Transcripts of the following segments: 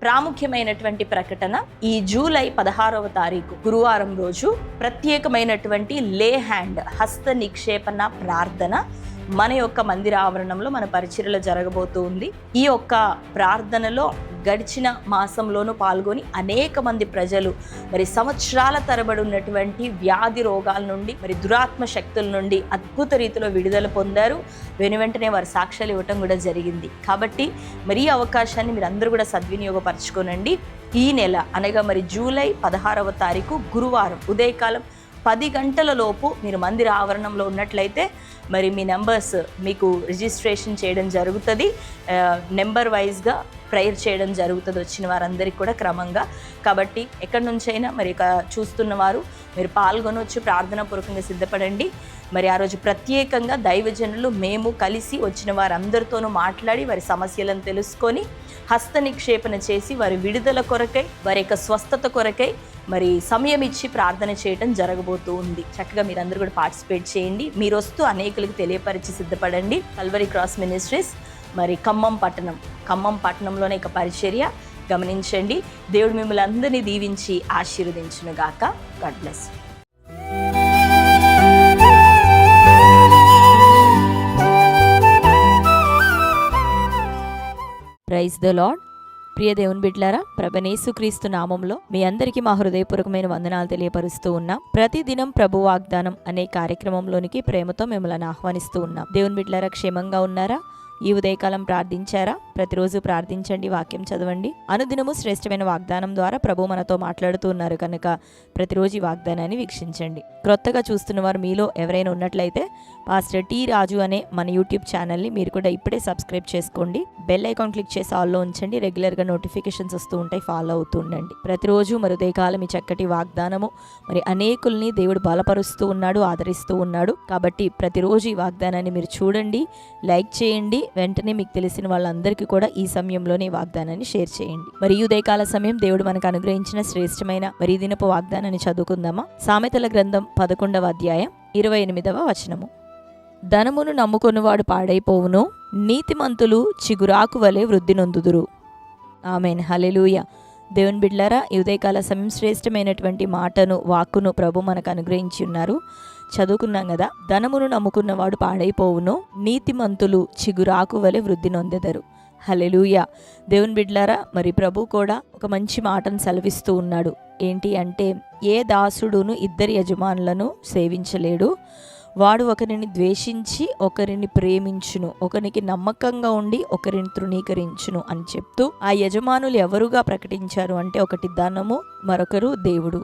ప్రాముఖ్యమైనటువంటి ప్రకటన. ఈ జూలై 16వ తారీఖు గురువారం రోజు ప్రత్యేకమైనటువంటి లే హ్యాండ్ హస్త నిక్షేపణ ప్రార్థన మన యొక్క మందిర ఆవరణంలో మన పరిచర్యలో జరగబోతూ ఉంది. ఈ యొక్క ప్రార్థనలో గడిచిన మాసంలోనూ పాల్గొని అనేక మంది ప్రజలు మరి సంవత్సరాల తరబడి ఉన్నటువంటి వ్యాధి రోగాల నుండి మరి దురాత్మ శక్తుల నుండి అద్భుత రీతిలో విడుదల పొందారు. వెనువెంటనే వారి సాక్ష్యాలు ఇవ్వటం కూడా జరిగింది. కాబట్టి మరి ఈ అవకాశాన్ని మీరు అందరూ కూడా సద్వినియోగపరచుకోనండి. ఈ నెల అనగా మరి జూలై 16వ తారీఖు గురువారం ఉదయకాలం 10 గంటల లోపు మీరు మందిర ఆవరణంలో ఉన్నట్లయితే మరి మీ నెంబర్స్ మీకు రిజిస్ట్రేషన్ చేయడం జరుగుతుంది. నెంబర్ వైజ్గా ప్రేయర్ చేయడం జరుగుతుంది వచ్చిన వారందరికీ కూడా క్రమంగా. కాబట్టి ఎక్కడి నుంచైనా మరి చూస్తున్న వారు మీరు పాల్గొనవచ్చు. ప్రార్థనాపూర్వకంగా సిద్ధపడండి. మరి ఆ రోజు ప్రత్యేకంగా దైవజనులు మేము కలిసి వచ్చిన వారందరితోనూ మాట్లాడి వారి సమస్యలను తెలుసుకొని హస్త నిక్షేపణ చేసి వారి విడుదల కొరకై వారి యొక్క స్వస్థత కొరకై మరి సమయం ఇచ్చి ప్రార్థన చేయడం జరగబోతూ ఉంది. చక్కగా మీరందరూ కూడా పార్టిసిపేట్ చేయండి. మీరు వస్తూ అనేకులకు తెలియపరిచి సిద్ధపడండి. కల్వరీ క్రాస్ మినిస్ట్రీస్ మరి ఖమ్మం పట్టణంలోనే ఇక పరిచర్య గమనించండి. దేవుడు మిమ్మల్ని అందరినీ దీవించి ఆశీర్వదించునుగాక. God bless. Praise the Lord. ప్రియ దేవుని బిడ్డలారా, ప్రభువైన యేసుక్రీస్తు నామంలో మీ అందరికీ మా హృదయపూర్వకమైన వందనాలు తెలియపరుస్తూ ఉన్నాం. ప్రతిదినం ప్రభు వాగ్దానం అనే కార్యక్రమంలోనికి ప్రేమతో మిమ్మల్ని ఆహ్వానిస్తూ ఉన్నాం. దేవుని బిడ్డలారా, క్షేమంగా ఉన్నారా? ఈ ఉదయకాలం ప్రార్థించారా? ప్రతిరోజు ప్రార్థించండి, వాక్యం చదవండి. అనుదినము శ్రేష్టమైన వాగ్దానం ద్వారా ప్రభు మనతో మాట్లాడుతూ ఉన్నారు కనుక ప్రతిరోజు ఈ వాగ్దానాన్ని వీక్షించండి. క్రొత్తగా చూస్తున్న వారు మీలో ఎవరైనా ఉన్నట్లయితే పాస్టర్ టి రాజు అనే మన యూట్యూబ్ ఛానల్ని మీరు కూడా ఇప్పుడే సబ్స్క్రైబ్ చేసుకోండి. బెల్ ఐకాన్ క్లిక్ చేసి ఆల్లో ఉంచండి. రెగ్యులర్గా నోటిఫికేషన్స్ వస్తూ ఉంటాయి, ఫాలో అవుతూ ఉండండి. ప్రతిరోజు మరి ఉదయకాలం ఈ చక్కటి వాగ్దానము మరి అనేకుల్ని దేవుడు బలపరుస్తూ ఉన్నాడు, ఆదరిస్తూ ఉన్నాడు. కాబట్టి ప్రతిరోజు ఈ వాగ్దానాన్ని మీరు చూడండి, లైక్ చేయండి. వెంటనే మీకు తెలిసిన వాళ్ళందరికీ కూడా ఈ సమయంలోనే వాగ్దానాన్ని షేర్ చేయండి. మరి ఈ ఉదయకాల సమయం దేవుడు మనకు అనుగ్రహించిన శ్రేష్టమైన మరి దినపు వాగ్దానాన్ని చదువుకుందామా? సామెతల గ్రంథం 11వ అధ్యాయం 28వ వచనము. ధనమును నమ్ముకొనువాడు పాడైపోవును, నీతిమంతులు చిగురాకు వలె వృద్ధి నొందుదురు. ఆమేన్. హల్లెలూయా. దేవుని బిడ్డలారా, ఈ ఉదయకాల సమయం శ్రేష్టమైనటువంటి మాటను వాక్కును ప్రభు మనకు అనుగ్రహించి ఉన్నారు. చదువుకున్నాం కదా. ధనమును నమ్ముకున్నవాడు పాడైపోవును, నీతిమంతులు చిగురాకు వలె వృద్ధి నొందెదరు. హల్లెలూయా. దేవుని బిడ్డలారా, మరి ప్రభు కూడా ఒక మంచి మాటను సెలవిస్తూ ఉన్నాడు. ఏంటి అంటే, ఏ దాసుడును ఇద్దరి యజమానులను సేవించలేడు. వాడు ఒకరిని ద్వేషించి ఒకరిని ప్రేమించును, ఒకరికి నమ్మకంగా ఉండి ఒకరిని తృణీకరించును అని చెప్తూ ఆ యజమానులు ఎవరుగా ప్రకటించారు అంటే, ఒకటి ధనము, మరొకరు దేవుడు.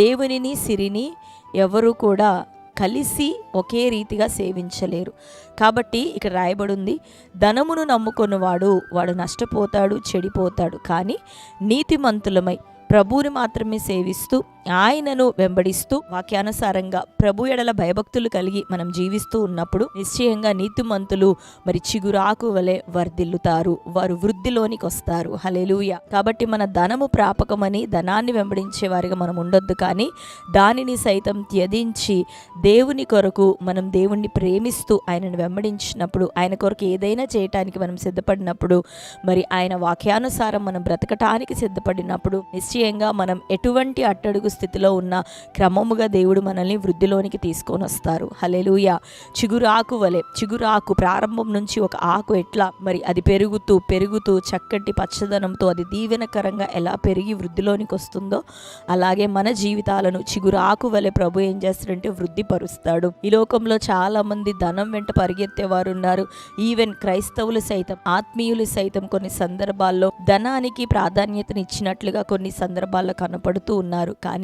దేవునిని సిరిని ఎవరు కూడా కలిసి ఒకే రీతిగా సేవించలేరు. కాబట్టి ఇక్కడ రాయబడింది, ధనమును నమ్ముకొన్నవాడు వాడు నష్టపోతాడు, చెడిపోతాడు. కానీ నీతిమంతులమై ప్రభువుని మాత్రమే సేవిస్తూ ఆయనను వెంబడిస్తూ వాక్యానుసారంగా ప్రభు ఎడల భయభక్తులు కలిగి మనం జీవిస్తూ ఉన్నప్పుడు నిశ్చయంగా నీతిమంతులు మరి చిగురాకు వలె వర్ధిల్లుతారు, వారు వృద్ధిలోనికి వస్తారు. హల్లెలూయా. కాబట్టి మన ధనము ప్రాపకమని ధనాన్ని వెంబడించే వారిగా మనం ఉండొద్దు, కానీ దానిని సైతం త్యజించి దేవుని కొరకు మనం దేవుణ్ణి ప్రేమిస్తూ ఆయనను వెంబడించినప్పుడు, ఆయన కొరకు ఏదైనా చేయటానికి మనం సిద్ధపడినప్పుడు, మరి ఆయన వాక్యానుసారం మనం బ్రతకటానికి సిద్ధపడినప్పుడు నిశ్చయంగా మనం ఎటువంటి అట్టడుగు స్థితిలో ఉన్న క్రమముగా దేవుడు మనల్ని వృద్ధిలోనికి తీసుకొని వస్తారు. హల్లెలూయా. చిగురాకు వలె, చిగురాకు ప్రారంభం నుంచి ఒక ఆకు ఎట్లా మరి అది పెరుగుతూ చక్కటి పచ్చదనంతో అది దీవెనకరంగా ఎలా పెరిగి వృద్ధిలోనికి వస్తుందో, అలాగే మన జీవితాలను చిగురాకు వలె ప్రభు ఏం చేస్తాడంటే వృద్ధి పరుస్తాడు. ఈ లోకంలో చాలా మంది ధనం వెంట పరిగెత్తేవారు ఉన్నారు. ఈవెన్ క్రైస్తవులు సైతం, ఆత్మీయులు సైతం కొన్ని సందర్భాల్లో ధనానికి ప్రాధాన్యతనిచ్చినట్లుగా కొన్ని సందర్భాల్లో కనపడుతూ ఉన్నారు. కానీ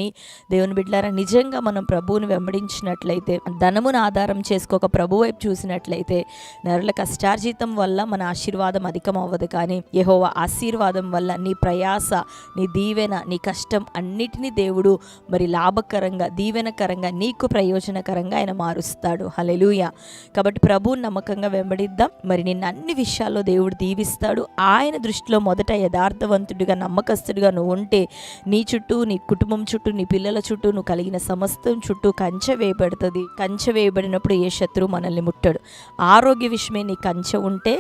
దేవుని బిడ్డలారా, నిజంగా మనం ప్రభువుని వెంబడించినట్లయితే, ధనమును ఆధారం చేసుకోక ప్రభు వైపు చూసినట్లయితే, నరుల కష్టార్జితం వల్ల మన ఆశీర్వాదం అధికం అవ్వదు, కానీ యెహోవా ఆశీర్వాదం వల్ల నీ ప్రయాస, నీ దీవెన, నీ కష్టం అన్నిటినీ దేవుడు మరి లాభకరంగా, దీవెనకరంగా, నీకు ప్రయోజనకరంగా ఆయన మారుస్తాడు. హల్లెలూయా. కాబట్టి ప్రభువుని నమ్మకంగా వెంబడిద్దాం. మరి నిన్ను అన్ని విషయాల్లో దేవుడు దీవిస్తాడు. ఆయన దృష్టిలో మొదట యథార్థవంతుడిగా, నమ్మకస్తుడిగా నువ్వు ఉంటే నీ చుట్టూ, నీ కుటుంబం చుట్టూ చుట్టూ, నీ పిల్లల చుట్టూ, నువ్వు కలిగిన సమస్తం చుట్టూ కంచె వేయబడుతుంది. కంచె వేయబడినప్పుడు ఏ శత్రువు మనల్ని ముట్టడు. ఆరోగ్య విషయమే నీ కంచె ఉంటే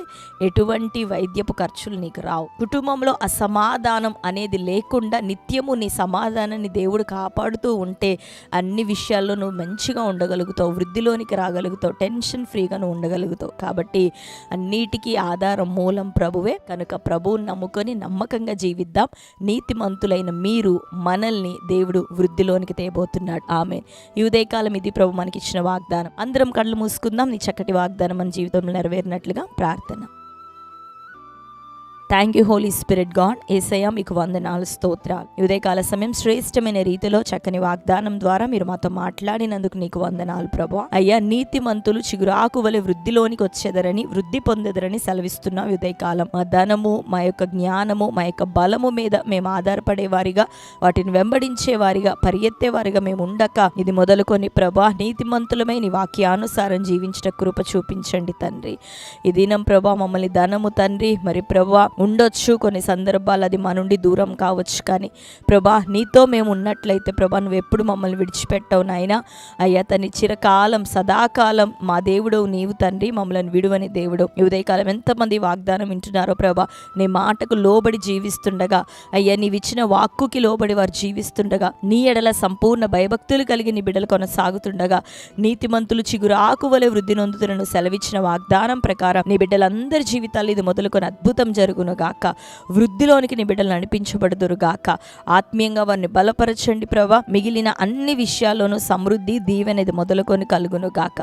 ఎటువంటి వైద్యపు ఖర్చులు నీకు రావు. కుటుంబంలో అసమాధానం అనేది లేకుండా నిత్యము నీ సమాధానాన్ని దేవుడు కాపాడుతూ ఉంటే అన్ని విషయాల్లో నువ్వు మంచిగా ఉండగలుగుతావు, వృద్ధిలోనికి రాగలుగుతావు, టెన్షన్ ఫ్రీగా నువ్వు ఉండగలుగుతావు. కాబట్టి అన్నిటికీ ఆధారం మూలం ప్రభువే. కనుక ప్రభువుని నమ్ముకొని నమ్మకంగా జీవిద్దాం. నీతిమంతులైన మీరు మనల్ని దేవుడు వృద్ధిలోనికి తేబోతున్నాడు. ఆమేన్. ఈ ఉదయకాలం ఇది ప్రభు మనకి ఇచ్చిన వాగ్దానం. అందరం కళ్ళు మూసుకుందాం. నీ చక్కటి వాగ్దానం మన జీవితంలో నెరవేరినట్లుగా ప్రార్థన. Thank you Holy Spirit God. యేసయ్య మీకు వందనాలు, స్తోత్రాలు. ఉదయకాల సమయం శ్రేష్టమైన రీతిలో చక్కని వాగ్దానం ద్వారా మీరు మాతో మాట్లాడినందుకు నీకు వందనాలు ప్రభువా. అయ్యా, నీతిమంతులు చిగురాకు వలె వృద్ధిలోనికి వచ్చేదరని, వృద్ధి పొందేదరని సెలవిస్తున్నాం. ఉదయకాలం మా ధనము, మా యొక్క జ్ఞానము, మా యొక్క బలము మీద మేము ఆధారపడే వారిగా, వాటిని వెంబడించే వారిగా, పరిగెత్తే వారిగా మేము ఉండక, ఇది మొదలుకొని ప్రభా నీతిమంతులమై నీ వాక్యానుసారం జీవించట కృప చూపించండి తండ్రి. ఈ దినం ప్రభా మమ్మల్ని ధనము తండ్రి మరి ప్రభా ఉండొచ్చు, కొన్ని సందర్భాలు అది మా నుండి దూరం కావచ్చు, కానీ ప్రభా నీతో మేము ఉన్నట్లయితే ప్రభా నువ్వు ఎప్పుడు మమ్మల్ని విడిచిపెట్టవు నాయనా. అయ్యా తని చిరకాలం సదాకాలం మా దేవుడు నీవు తండ్రి, మమ్మల్ని విడువని దేవుడు. ఈ ఉదయకాలం ఎంతమంది వాగ్దానం వింటున్నారో ప్రభా, నీ మాటకు లోబడి జీవిస్తుండగా, అయ్యా నీవిచ్చిన వాక్కుకి లోబడి వారు జీవిస్తుండగా, నీ ఎడల సంపూర్ణ భయభక్తులు కలిగి నీ బిడ్డలు కొనసాగుతుండగా, నీతిమంతులు చిగురు ఆకువలే వృద్ధి నొందుతున్న సెలవిచ్చిన వాగ్దానం ప్రకారం నీ బిడ్డలందరి జీవితాలు ఇది మొదలుకొని అద్భుతం జరుగును గాక. వృద్ధిలోనికి నీ బిడ్డలు నడిపించబడుదురు గాక. ఆత్మీయంగా వారిని బలపరచండి ప్రభా. మిగిలిన అన్ని విషయాల్లోనూ సమృద్ధి దీవెనది మొదలుకొని కలుగును గాక.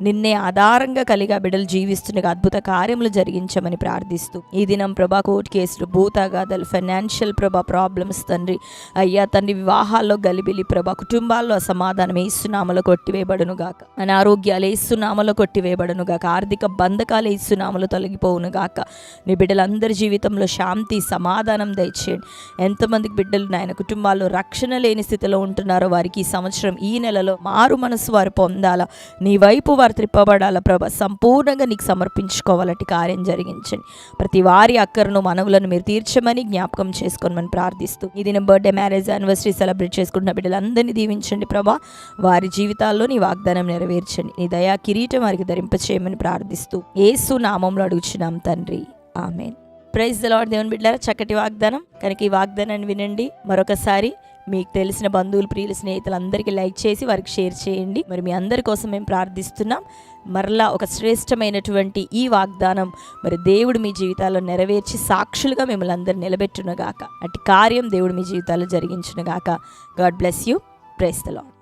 నిన్నే ఆధారంగా కలిగా బిడ్డలు జీవిస్తుండగా అద్భుత కార్యములు జరిగించమని ప్రార్థిస్తూ ఈ దినం ప్రభా కోర్టు కేసులు, భూతాగాదాలు, ఫైనాన్షియల్ ప్రభా ప్రాబ్లమ్స్ తండ్రి, అయ్యా తండ్రి వివాహాల్లో గలిబిలి ప్రభా, కుటుంబాల్లో అసమాధానం ఏసునామలో కొట్టివేయబడును గాక. అనారోగ్యాలు ఏసునామలో కొట్టివేయబడును గాక. ఆర్థిక బంధకాలు ఏసునామలో తొలగిపోవును గాక. నీ బిడ్డలందరి జీవితంలో శాంతి, సమాధానం దయచేయండి. ఎంతమందికి బిడ్డలు నాయన కుటుంబాల్లో రక్షణ లేని స్థితిలో ఉంటున్నారో వారికి ఈ సంవత్సరం, ఈ నెలలో మారు మనసు వారు పొందాలా, నీ వైపు వారు త్రిప్పబడాలా ప్రభా. సంపూర్ణంగా నీకు సమర్పించుకోవాలంటే కార్యం జరిగించండి. ప్రతి వారి అక్కరను, మనవులను మీరు తీర్చమని జ్ఞాపకం చేసుకోమని ప్రార్థిస్తూ ఈ దినం బర్త్డే, మ్యారేజ్, యానివర్సరీ సెలబ్రేట్ చేసుకుంటున్న బిడ్డలందరినీ దీవించండి ప్రభా. వారి జీవితాల్లో నీ వాగ్దానం నెరవేర్చండి. నీ దయా కిరీటం వారికి ధరింపచేయమని ప్రార్థిస్తూ యేసు నామంలో అడుగుచున్నాం తండ్రి. ఆమేన్. Praise the Lord. దేవుని బిడ్డలారా, చక్కటి వాగ్దానం కనుక ఈ వాగ్దానాన్ని వినండి. మరొకసారి మీకు తెలిసిన బంధువులు, ప్రియులు, స్నేహితులందరికీ లైక్ చేసి వారికి షేర్ చేయండి. మరి మీ అందరి కోసం మేము ప్రార్థిస్తున్నాం. మరలా ఒక శ్రేష్టమైనటువంటి ఈ వాగ్దానం మరి దేవుడు మీ జీవితాల్లో నెరవేర్చి సాక్షులుగా మిమ్మల్ని అందరూ నిలబెట్టునుగాక. అట్టి కార్యం దేవుడు మీ జీవితాల్లో జరిగించునుగాక. God bless you. Praise the lord.